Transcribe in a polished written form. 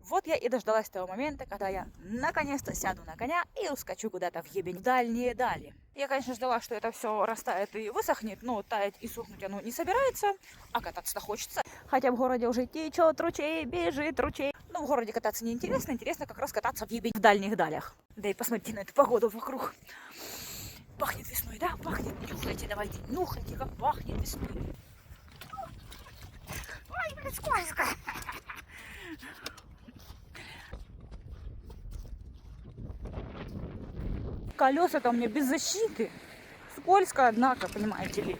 Вот я и дождалась того момента, когда я наконец-то сяду на коня и ускочу куда-то в ебень, в дальние дали. Я, конечно, ждала, что это все растает и высохнет, но таять и сухнуть оно не собирается, а кататься-то хочется. Хотя в городе уже течет ручей, бежит ручей. Но в городе кататься не интересно, интересно как раз кататься в ебень в дальних далях. Да и посмотрите на эту погоду вокруг. Пахнет весной, да? Пахнет. Нюхайте, давайте, нюхайте, как пахнет весной. Ой, блин, скользко. Колеса-то у меня без защиты. Скользко, однако, понимаете ли.